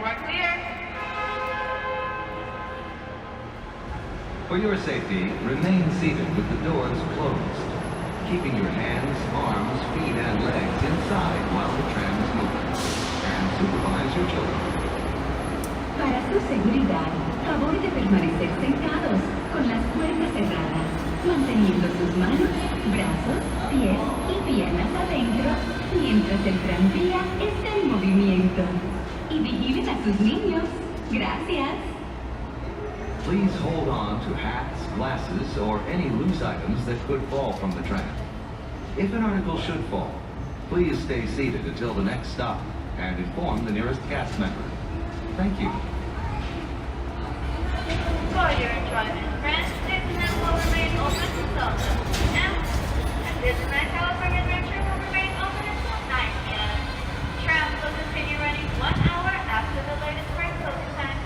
are clear. For your safety, remain seated with the doors closed, keeping your hands, arms, feet, and legs inside while the tram is moving, and supervise your children. Para su seguridad, favor de permanecer sentados con las puertas cerradas, manteniendo sus manos, brazos, pies y piernas adentro mientras el tranvía está en movimiento. Y vigilen a sus niños. Gracias. Please hold on to hats, glasses, or any loose items that could fall from the tram. If an article should fall, please stay seated until the next stop and inform the nearest cast member. Thank you. For your enjoyment, friends, Disneyland will remain open until 7 p.m. And Disneyland California Adventure will remain open until 9 p.m. Tram will continue running 1 hour after the latest break closing time.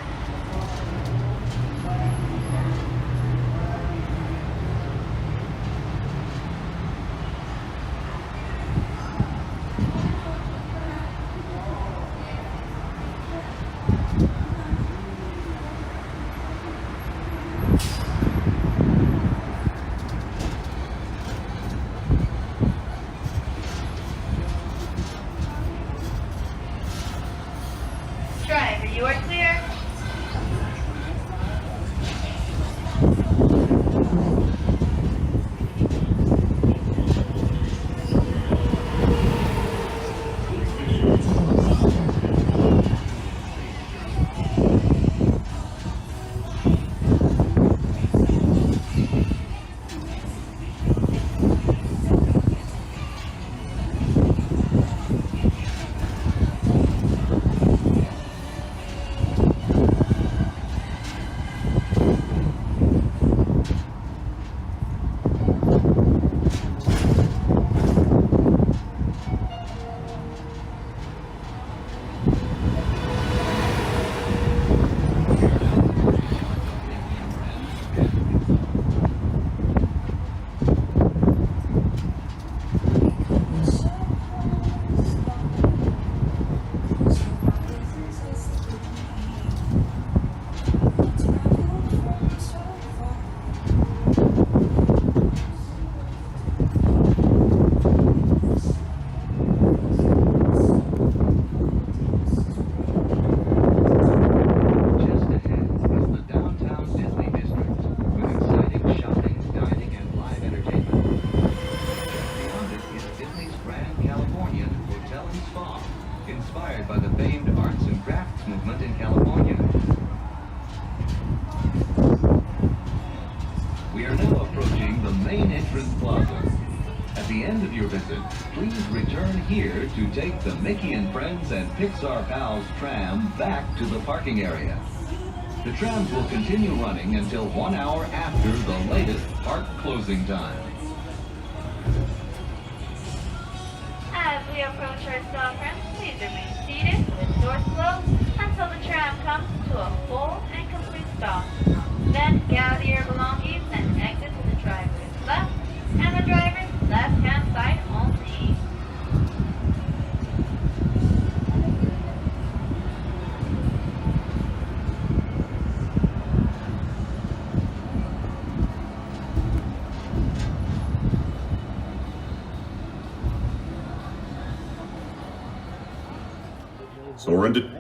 Driver, you are clear. Inspired by the famed arts and crafts movement in California. We are now approaching the main entrance plaza. At the end of your visit, please return here to take the Mickey and Friends and Pixar Pals tram back to the parking area. The trams will continue running until 1 hour after the latest park closing time. As we approach our stop ramp, please remain seated with doors closed until the tram comes to a full and complete stop. Then gather your belongings and exit to the driver's left and the driver's left-hand side only. Soarin did.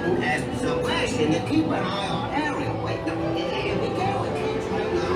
And the question, you keep an eye on Ariel. Wait, no, here we go. It keeps right now.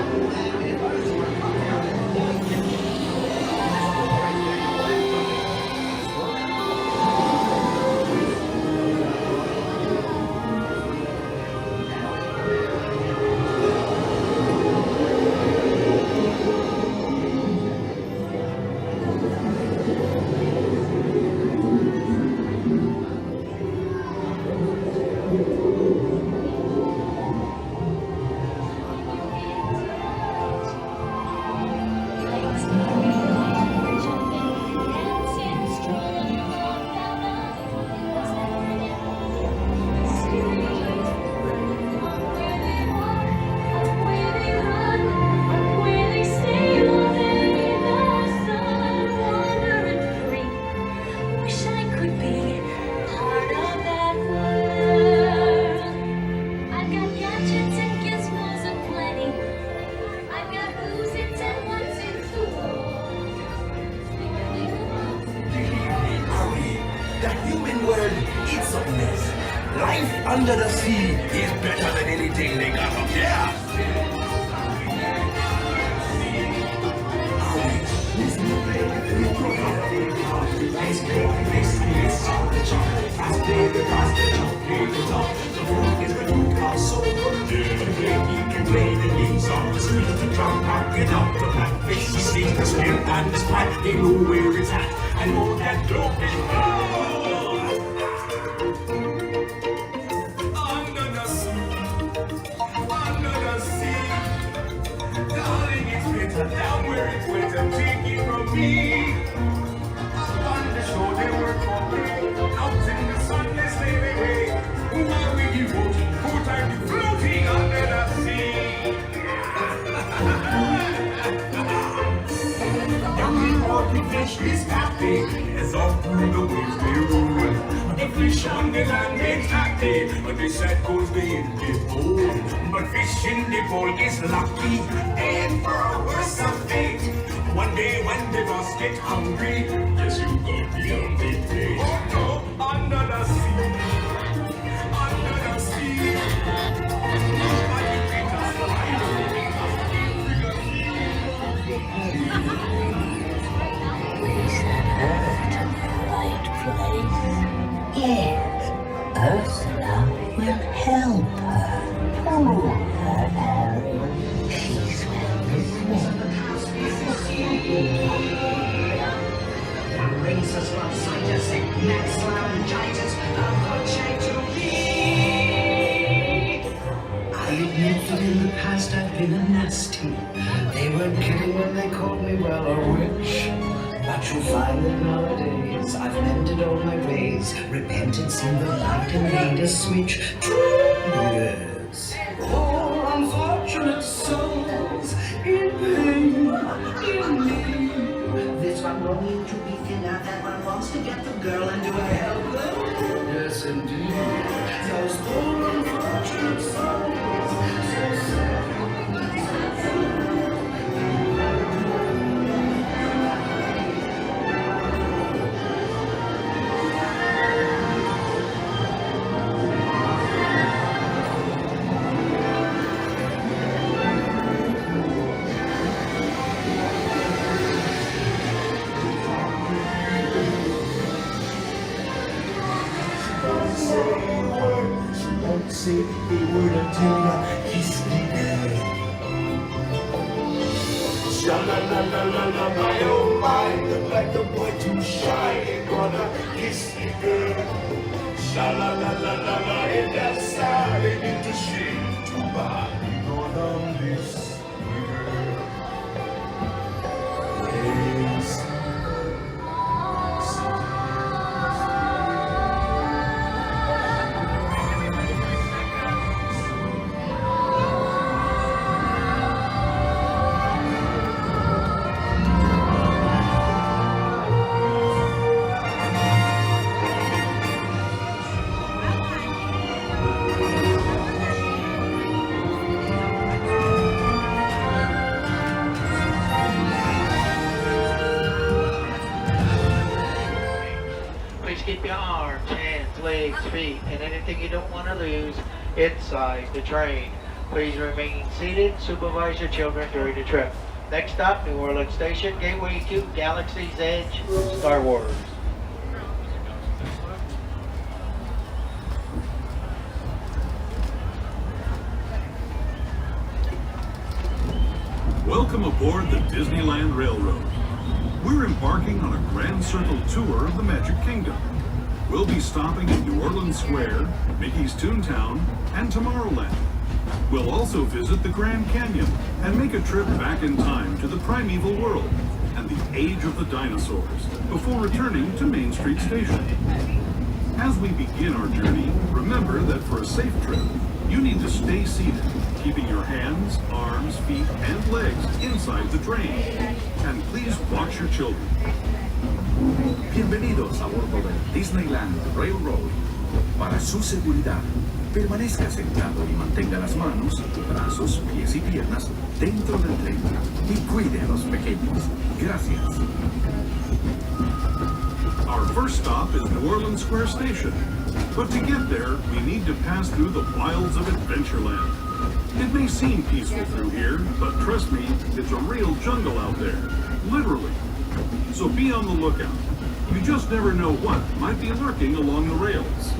Life under the sea is better than anything they got up there. And the spot, they know where it's at. I know that dope is under the sea. Darling, it's better down where it's wetter. Take it from me. Up on the shore, they work for play. Out in the sun, they slave away. Who are we devoting? Who time you floating under the sea? The fish is happy as all through the waves they roll. The fish on the land ain't happy, but the sad goes they in the bowl. But fish in the bowl is lucky, and for a worse of fate. One day when the boss get hungry, yes you got me on the plate. Oh no, under the sea, under the sea. Nobody can Yes, Ursula will help her. Pull her, Ariel. She's well One rings us one sighter, next laryngitis, a good shape to be. I admit that in the past I've been a nasty. They weren't kidding when they called me, well, a witch. But you'll find that nowadays I've mended all my ways, repented, seen the light, and made a switch. Yes. Poor unfortunate souls in pain, in need. This one longing to be thinner, that one wants to get the girl, and do I help them? Yes, indeed. Those poor unfortunate souls, so sad. Say a word until you kiss me good. Sha-la-la-la-la-la, my oh my, look like the boy too shy ain't gonna kiss me good. Sha-la-la-la-la-la, in that side, ain't into shame too bad. You gonna miss me girl. Yes. Keep your arm, hands legs, feet, and anything you don't want to lose inside the train. Please remain seated. Supervise your children during the trip. Next stop, New Orleans Station, gateway to Galaxy's Edge, Star Wars. Welcome aboard the Disneyland Railroad. We're embarking on a grand circle tour of the Magic Kingdom. We'll be stopping at New Orleans Square, Mickey's Toontown, and Tomorrowland. We'll also visit the Grand Canyon and make a trip back in time to the primeval world and the age of the dinosaurs before returning to Main Street Station. As we begin our journey, remember that for a safe trip, you need to stay seated, keeping your hands, arms, feet, and legs inside the train. And please watch your children. Bienvenidos a bordo del Disneyland Railroad. Para su seguridad, permanezca sentado y mantenga las manos, brazos, pies y piernas dentro del tren y cuide a los pequeños. Gracias. Our first stop is New Orleans Square Station. But to get there, we need to pass through the wilds of Adventureland. It may seem peaceful through here, but trust me, it's a real jungle out there. Literally. So be on the lookout. You just never know what might be lurking along the rails.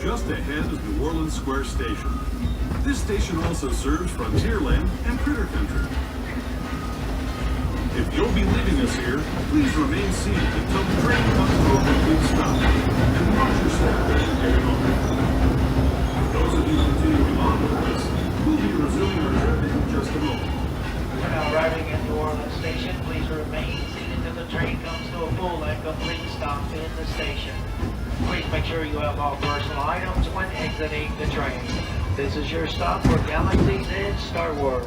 Just ahead is New Orleans Square Station. This station also serves Frontierland and Critter Country. If you'll be leaving us here, please remain seated until the train comes to a complete stop, and watch your step as you get on. For those of you continuing on with us, we'll be resuming our trip in just a moment. We're now arriving at New Orleans Station. Please remain seated until the train comes to a full and complete stop in the station. Please make sure you have all personal items when exiting the train. This is your stop for Galaxy's Edge, Star Wars.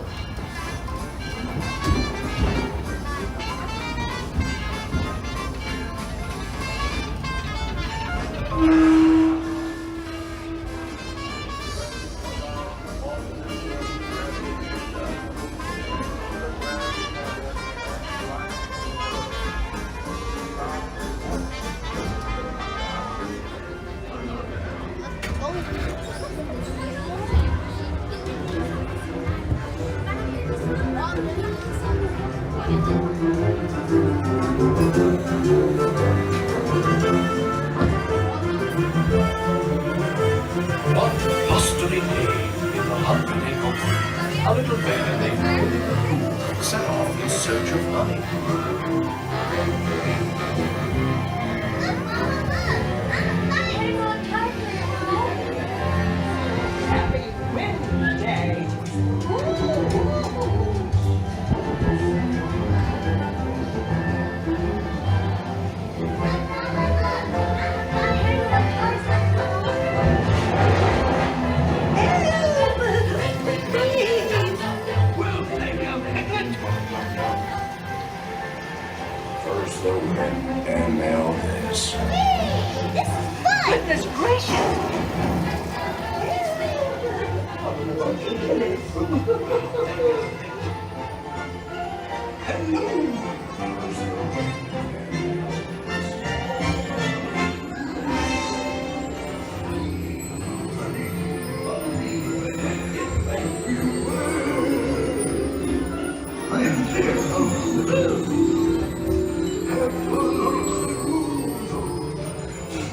One blustering day in the 100-acre wood, a little bear named Winnie the Pooh set off in search of honey. First the wind, and now this. This is fun! Goodness gracious! I am here of the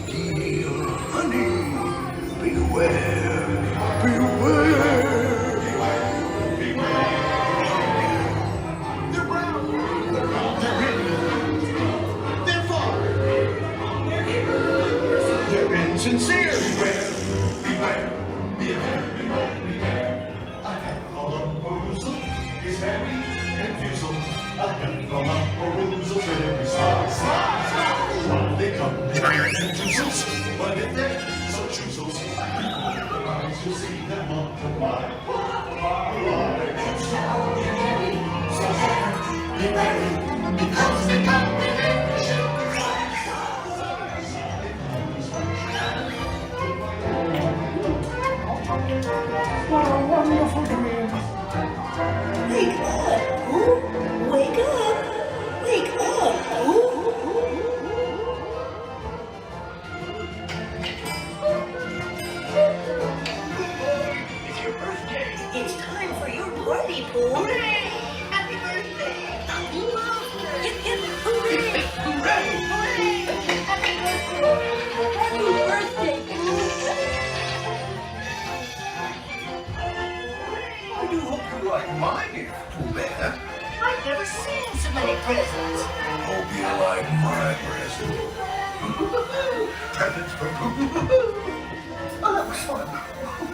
steal honey. Beware, beware. They're brown, they're red, they're far, they're insincere. Beware, beware, beware, beware. I have called up perusal, is heavy and fusel. I have called up perusal, very slide. While they come, and choosels, but if they're so choosels, you'll see them multiply. Because they come what a wonderful dream. Wake up! Wake up! Winnie the Pooh. Hooray! Happy birthday! Happy birthday! Hip, hip, hooray! Hooray! Hooray! Happy birthday! Happy birthday, Pooh! I do hope you like my gift, Pooh Bear. I've never seen so many presents. Hope you like my present. Presents for Pooh. Oh, that was fun.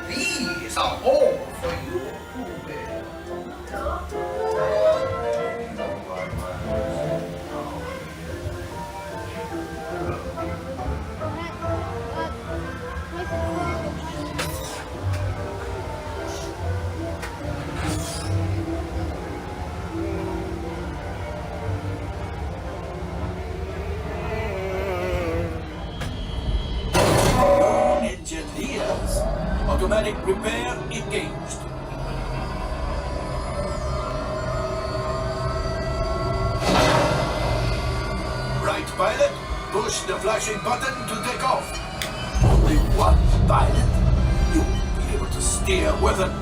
These are all for you, Pooh Bear. You don't like my present? Engineers. Automatic repair engaged. Right, pilot. Push the flashing button to take off. Only one pilot. You'll be able to steer with it.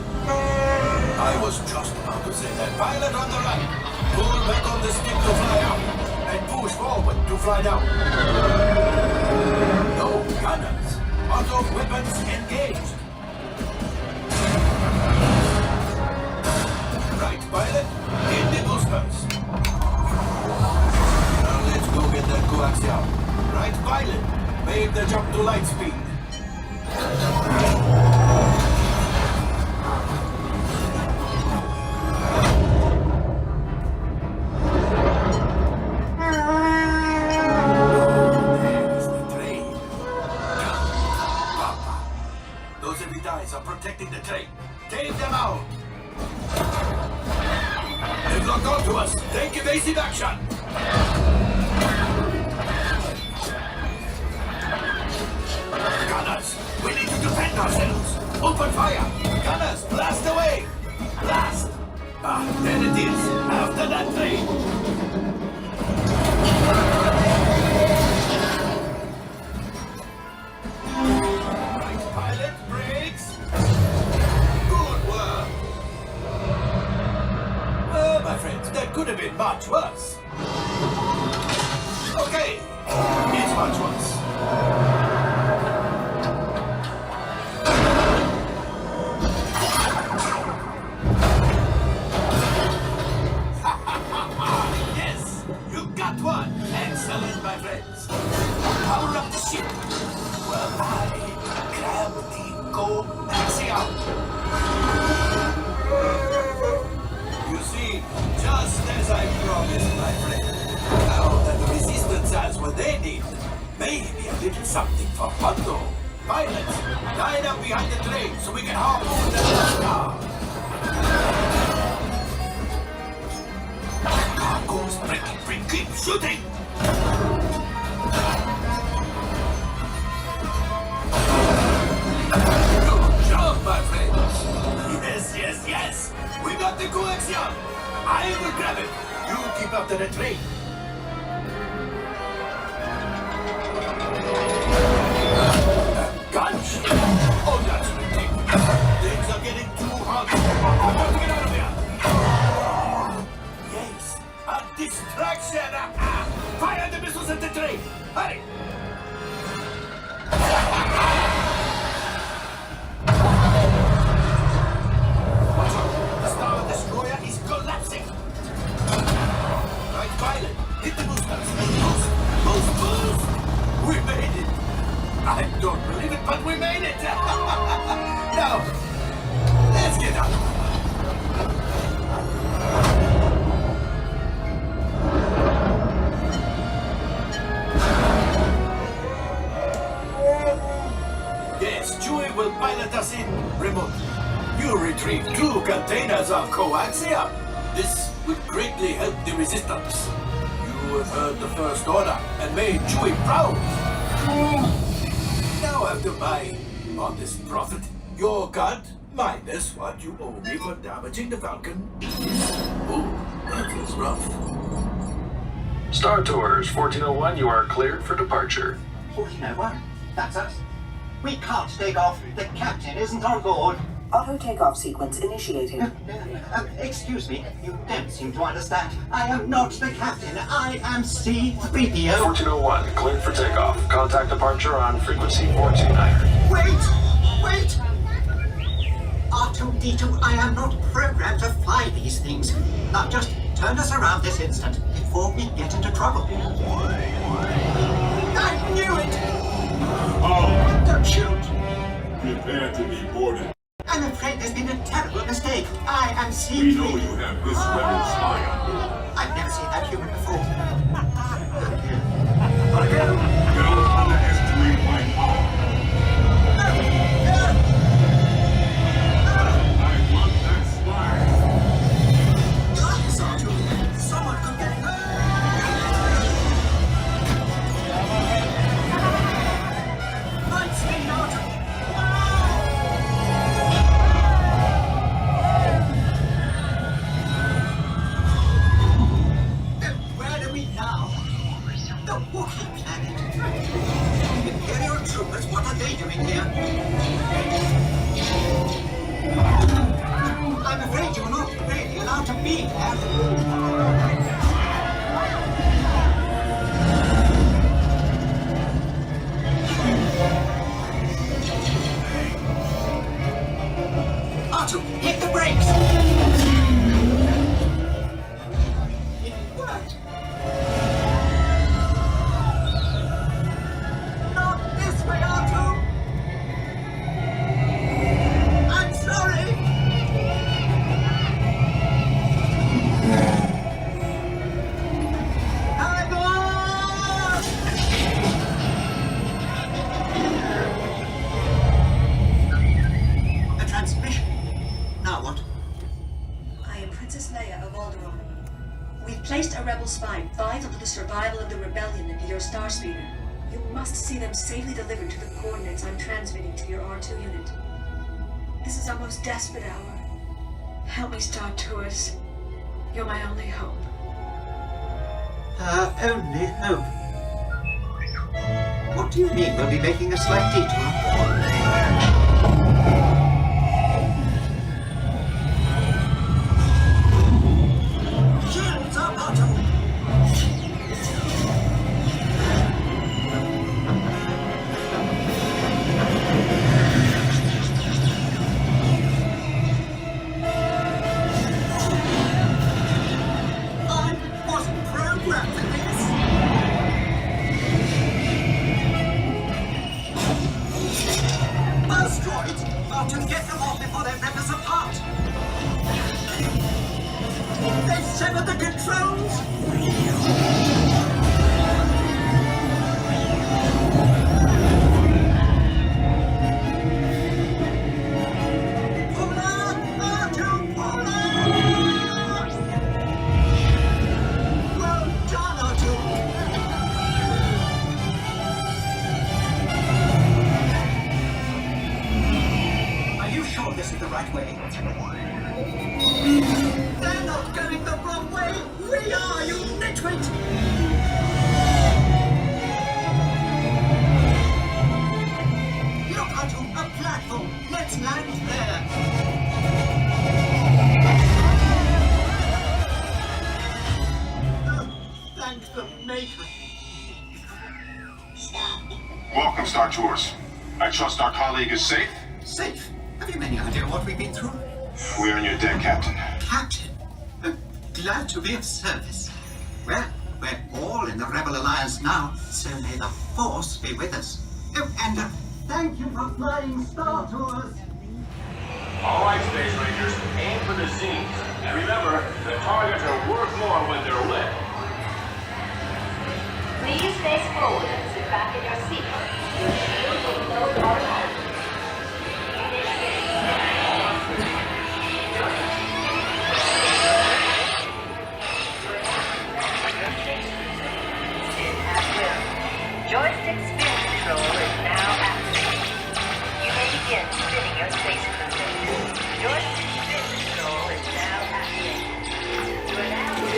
I was just about to say that. Pilot on the right. Pull back on the stick to fly out. And push forward to fly down. No gunners. Auto weapons engaged. Right, pilot. Hit the boosters. Now let's go get that coaxial. Right, pilot. Make the jump to light speed. Are protecting the train. Take them out. They've locked onto us. Take evasive action. Gunners, we need to defend ourselves. Open fire. Gunners, blast away. Blast. Ah, there it is. After that train. That could have been much worse. Okay, it's much worse. Yes, you got one. Excellent, my friends. Power up the ship. Well, I grab the coaxial. You see, just as I promised, my friend. Now that the resistance has what they need, maybe a little something for Hondo. Pilots, line up behind the train so we can harpoon the cargo's breaking. Keep shooting! Good job, my friends. Yes. We got the coaxial. I will grab it. You keep after the train. Guns? Oh, that's ridiculous. Things are getting too hot. I've got to get out of here. Yes, a distraction. Fire the missiles at the train. Hurry. Watch out. The Star Destroyer is collapsing. Right, pilot. Hit the boosters. Boost. We made it. I don't believe it, but we made it. Now, let's get out. Yes, Chewie will pilot us in remote. You retrieve 2 containers of coaxium. This will greatly help the resistance. You have heard the First Order and made Chewie proud. Now after my honest profit, your cut minus what you owe me for damaging the Falcon. Oh, that feels rough. Star Tours 1401, you are cleared for departure. 1401? That's us. We can't take off. The captain isn't on board. Auto takeoff sequence initiated. Excuse me, you don't seem to understand. I am not the captain. I am C-3PO. 1401, cleared for takeoff. Contact departure on frequency 429. Wait! R2-D2, I am not programmed to fly these things. Now just turn us around this instant before we get into trouble. I knew it! Oh, Don't shoot! prepare to be boarded. I'm afraid there's been a terrible mistake. I am C-3PO. We know you have this rebel spy on you. I've never seen that human before. Don't underestimate my power. I want that spy. Someone could get hurt. Light speed, Arthur. Where are we now? The Wookiee planet. Imperial troopers, what are they doing here? I'm afraid you're not really allowed to be here. Artu, hit the brakes! It worked! Not this way, Artu! I'm sorry! Hang on! A transmission. Now what? I am Princess Leia of Alderaan. We've placed a rebel spy vital to the survival of the rebellion into your star speeder. You must see them safely delivered to the coordinates I'm transmitting to your R2 unit. This is our most desperate hour. Help me, Star Tours. You're my only hope. Only hope. What do you mean we'll be making a slight detour? Shields up, Artu! I wasn't programmed for this! Buzz droids! Artu, get them off before they rip us apart! They've severed the controls! Pull up! Artu, pull up! Well done, Artu! Are you sure this is the right way? They're not going the wrong way! We are, you nitwit! Look, Artu, a platform! Let's land there! Oh, thank the Maker! Welcome, Star Tours. I trust our colleague is safe? Safe? Have you any idea what we've been through? We're on your deck, Captain. Captain? Glad to be of service. Well, we're all in the Rebel Alliance now, so may the Force be with us. Oh, and thank you for flying Star Tours. All right, Space Rangers, aim for the scenes. And remember, the targets are worth more when they're lit. Please face forward and sit back in your seat. Your shield will load automatically. Joystick spin control is now active. You may begin spinning your space cruiser. Joystick spin control is now active. You are now in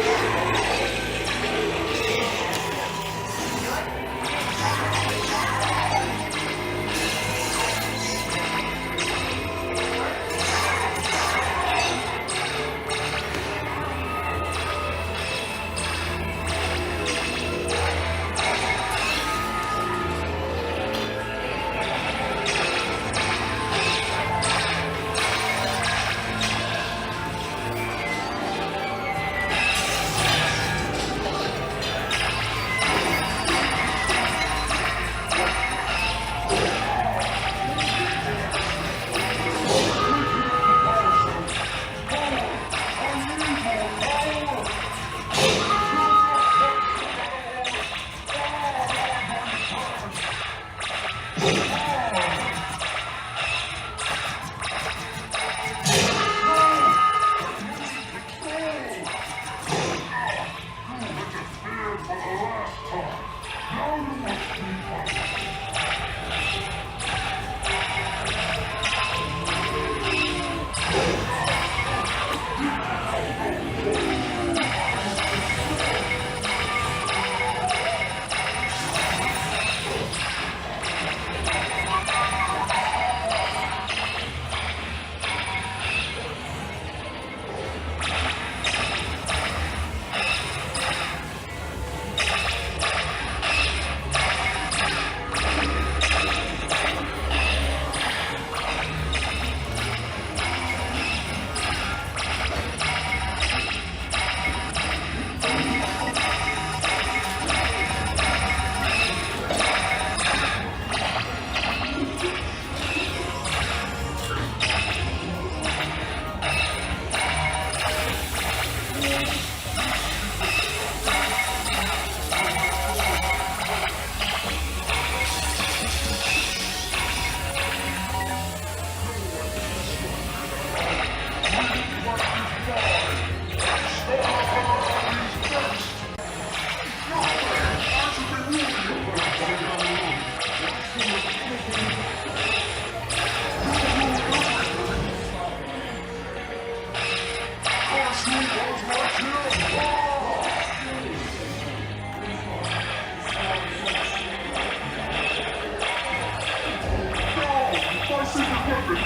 Yes,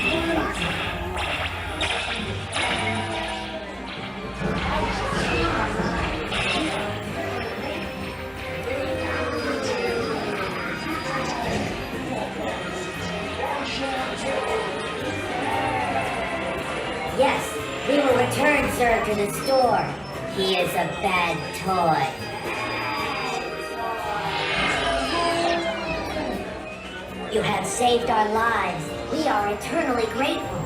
we will return Sir to the store. He is a bad toy. You have saved our lives. We are eternally grateful.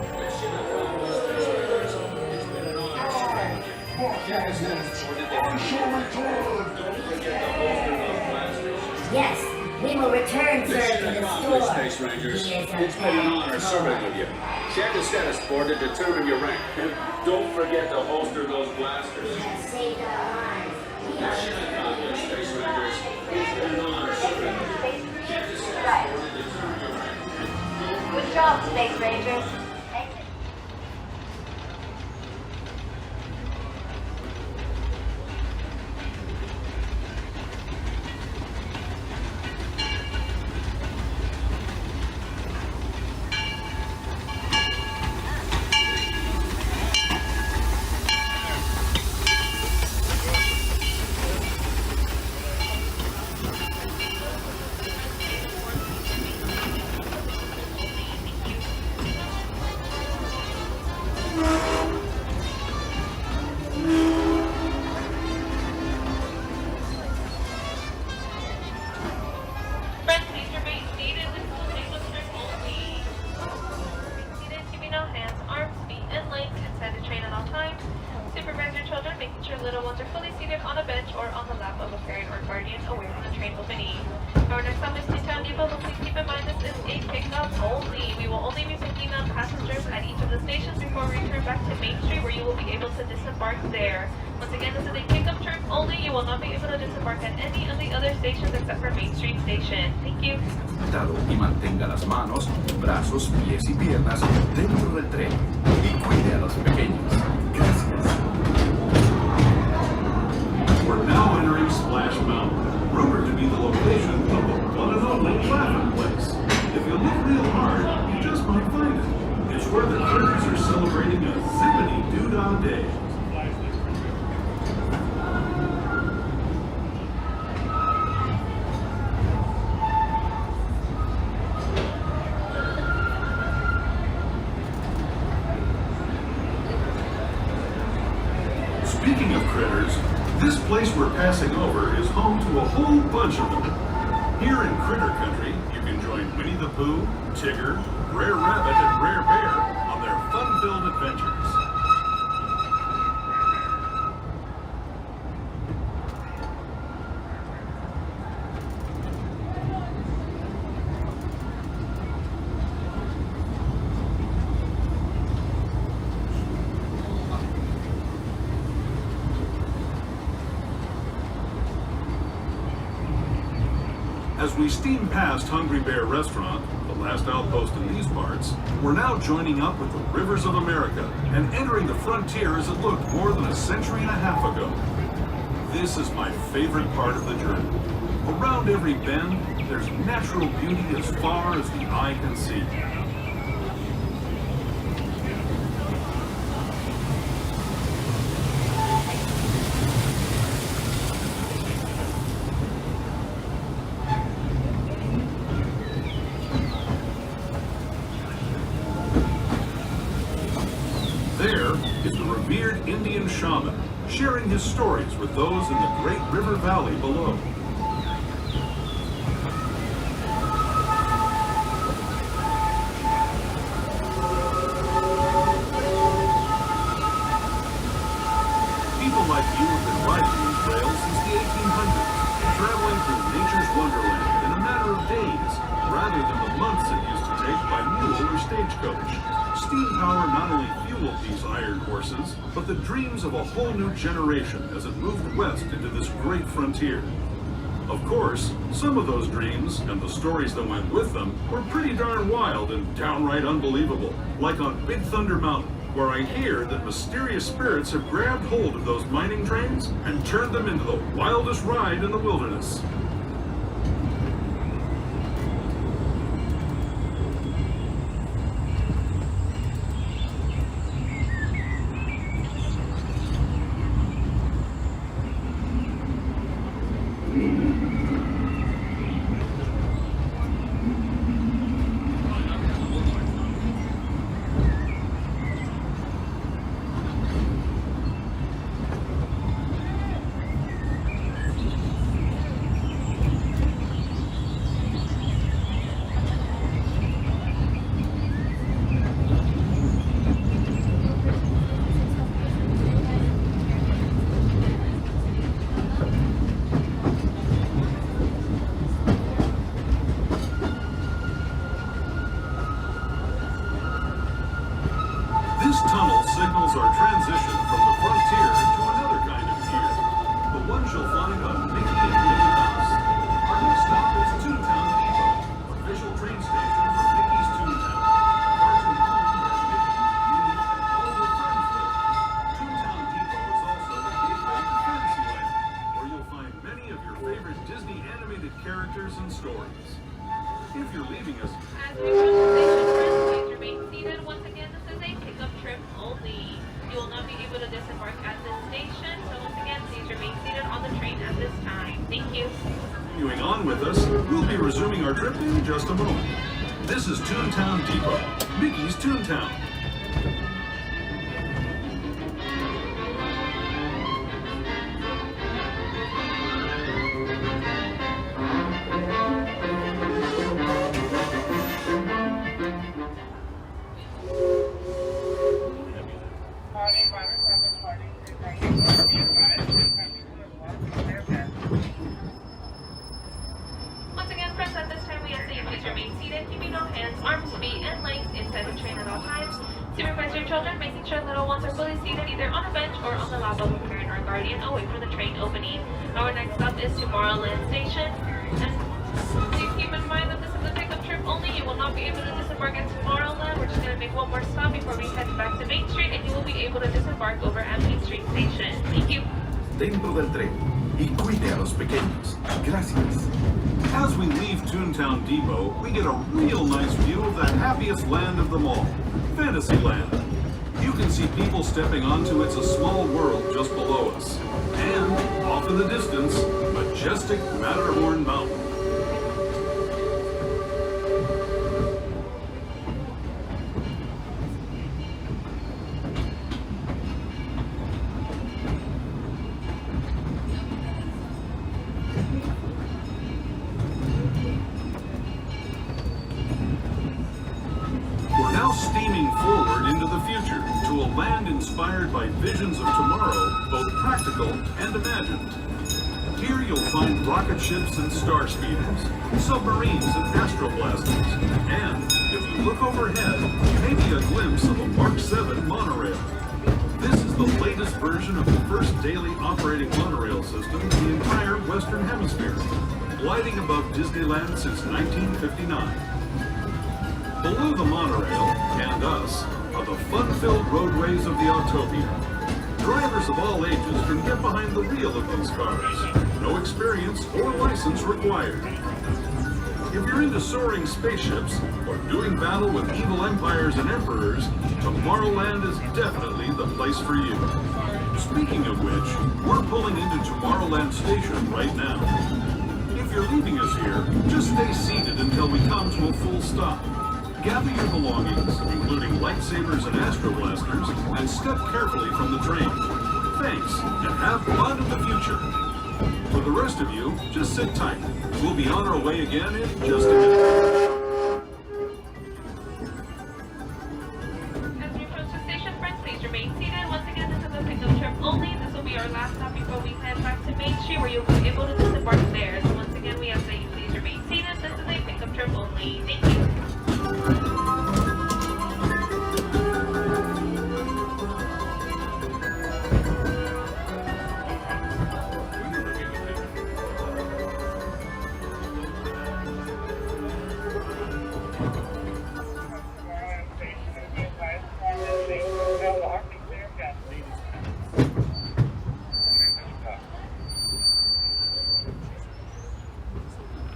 Yes, we will return Sir to the store. Space Rangers. He is a It's been an honor bad serving toy. with you. Check the status board to determine your rank. And don't forget to holster those blasters. You have saved our lives. We are Mission accomplished, Space Rangers. It's been an honor serving with you. Check the status board to determine your rank. Good job, Space Rangers. Thank you. Friends, please remain seated. This is a single trip only. Seated, keeping no hands, arms, feet, and legs inside the train at all times. Supervise your children, making sure little ones are fully seated on a bench or on the lap of a parent or guardian away from the train opening. Our next stop is Town Depot, but please keep in mind this is a pickup only. We will only be picking up passengers at each of the stations before we return back to Main Street, where you will be able to disembark there. Once again, this is a pickup trip only. You will not be able to disembark at any of the other stations except for Main Street Station. Thank you. Cuidado y mantenga las manos, brazos, pies y piernas dentro del tren y cuide a los pequeños. Gracias. We're now entering Splash Mountain, rumored to be the location of the one and only Laughing Place. If you look real hard, you just might find it. It's where the critters are celebrating a zippity-doo-dah day. Speaking of critters, this place we're passing over is home to a whole bunch of them. Here in Critter Country, you can join Winnie the Pooh, Tigger, Brer Rabbit, and Brer Bear on their fun-filled adventures. As we steam past Hungry Bear Restaurant, the last outpost in these parts, we're now joining up with the rivers of America and entering the frontier as it looked more than a century and a half ago. This is my favorite part of the journey. Around every bend, there's natural beauty as far as the eye can see. There is the revered Indian shaman, sharing his stories with those in the great river valley below. People like you have been riding these trails since the 1800s, traveling through nature's wonderland in a matter of days, rather than the months it used to take by mule or stagecoach. Steam power not only fueled these iron horses, but the dreams of a whole new generation as it moved west into this great frontier. Of course, some of those dreams, and the stories that went with them, were pretty darn wild and downright unbelievable, like on Big Thunder Mountain, where I hear that mysterious spirits have grabbed hold of those mining trains and turned them into the wildest ride in the wilderness. characters and stories. If you're leaving us, As we approach the station, friends, please remain seated. Once again, this is a pickup trip only. You will not be able to disembark at this station, so once again, please remain seated on the train at this time. Thank you. continuing on with us, we'll be resuming our trip in just a moment. This is Toontown Depot, Mickey's Toontown. Once again, friends, at this time we ask that you please remain seated, keeping all hands, arms, feet, and legs inside the train at all times. Supervise your children, making sure little ones are fully seated either on a bench or on the lap of a parent or guardian away from the train opening. Our next stop is Tomorrowland Station. And please keep in mind that this is a pickup trip only. You will not be able to disembark at Tomorrowland. We're just going to make one more stop before we head back to Main Street, and you will be able to disembark over at Main Street Station. Thank you. Dentro del tren y cuide a los pequeños. Gracias. As we leave Toontown Depot, we get a real nice view of the happiest land of them all, Fantasyland. You can see people stepping onto It's a Small World just below us. And, off in the distance, majestic Matterhorn Mountain. Steaming forward into the future to a land inspired by visions of tomorrow, both practical and imagined. Here you'll find rocket ships and star speeders, submarines and Astro blasters, and if you look overhead, maybe a glimpse of a Mark 7 monorail. This is the latest version of the first daily operating monorail system in the entire Western Hemisphere, gliding above Disneyland since 1959. Below the monorail, and us, are the fun-filled roadways of the Autopia. Drivers of all ages can get behind the wheel of these cars. No experience or license required. If you're into soaring spaceships or doing battle with evil empires and emperors, Tomorrowland is definitely the place for you. Speaking of which, we're pulling into Tomorrowland Station right now. If you're leaving us here, just stay seated until we come to a full stop. Gather your belongings, including lightsabers and Astro blasters, and step carefully from the train. Thanks, and have fun in the future. For the rest of you, just sit tight. We'll be on our way again in just a minute. As we approach the station, friends, please remain seated. Once again, this is a pickup trip only. This will be our last stop before we head back to Main Street, where you'll be able to disembark there. So once again, we ask that you please remain seated. This is a pickup trip only. Thank you.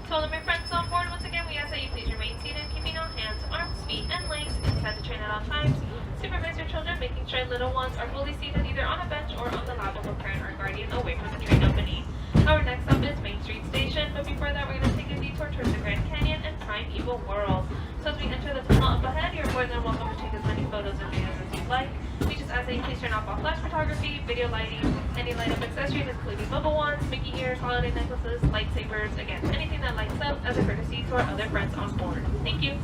To all of my friends on board, once again, we ask that you please remain seated, keeping all hands, arms, feet, and legs inside the train at all times. Supervise your children, making sure little ones are fully seated either on a bench or on the lap of a parent or guardian away from the train opening. Our next stop is Main Street Station, but before that, we're going to take a detour towards the Grand Canyon and Primeval World. So as we enter the tunnel up ahead, you're more than welcome to take as many photos and videos as you'd like. We just ask that you please turn off all flash photography, video lighting, any light-up accessories including bubble wands, Mickey ears, holiday necklaces, lightsabers, again, anything that lights up as a courtesy to our other friends on board. Thank you.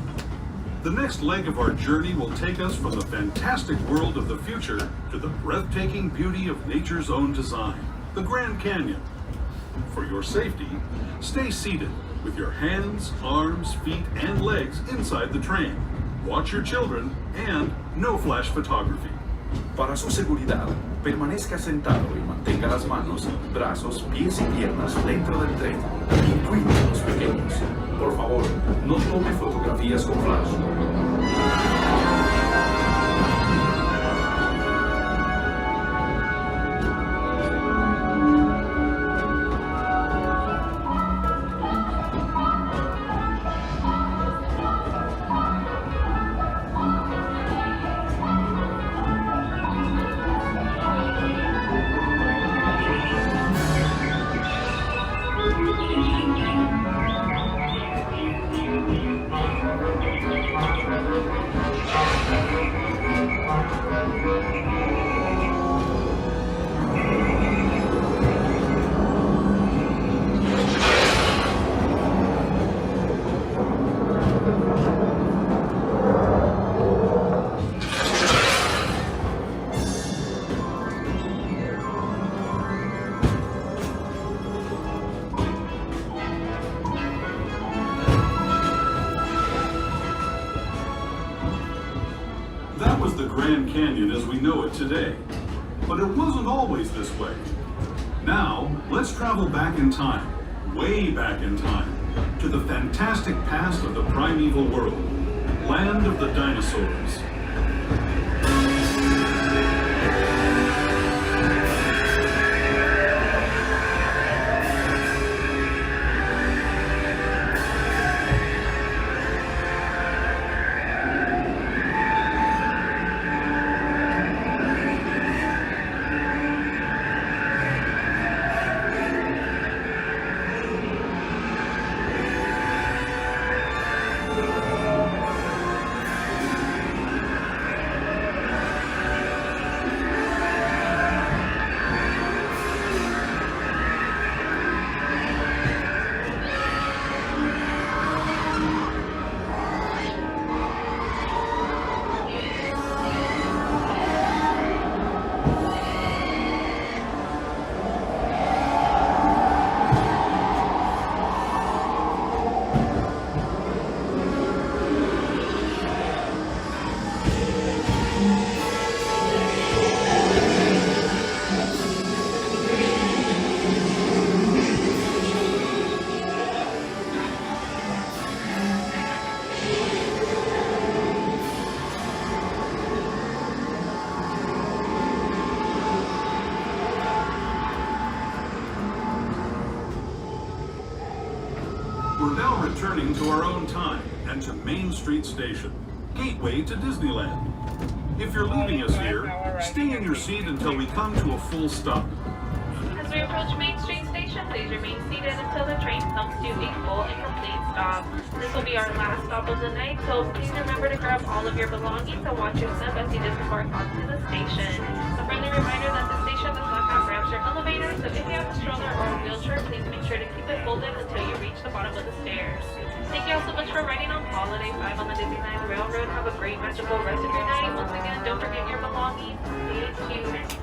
The next leg of our journey will take us from the fantastic world of the future to the breathtaking beauty of nature's own design, the Grand Canyon. For your safety, stay seated with your hands, arms, feet, and legs inside the train. Watch your children and no flash photography. Para su seguridad, permanezca sentado y mantenga las manos, brazos, pies y piernas dentro del tren y cuide a los pequeños. Por favor, no tome fotografías con flash. Canyon as we know it today. But it wasn't always this way. Now, let's travel back in time, way back in time, to the fantastic past of the primeval world, land of the dinosaurs. We're now returning to our own time and to Main Street Station, gateway to Disneyland. If you're leaving us here, stay in your seat until we come to a full stop. As we approach Main Street Station, please remain seated until the train comes to a full and complete stop. This will be our last stop of the night, so please remember to grab all of your belongings and watch your step as you disembark onto the station. A friendly reminder that the station does not have ramps or elevators, so if you have a stroller or a wheelchair, please make sure to keep it folded until you reach the bottom of the stairs. Thank you all so much for riding on Holiday 5 on the Disneyland Railroad. Have a great magical rest of your night. Once again, don't forget your belongings. Stay tuned.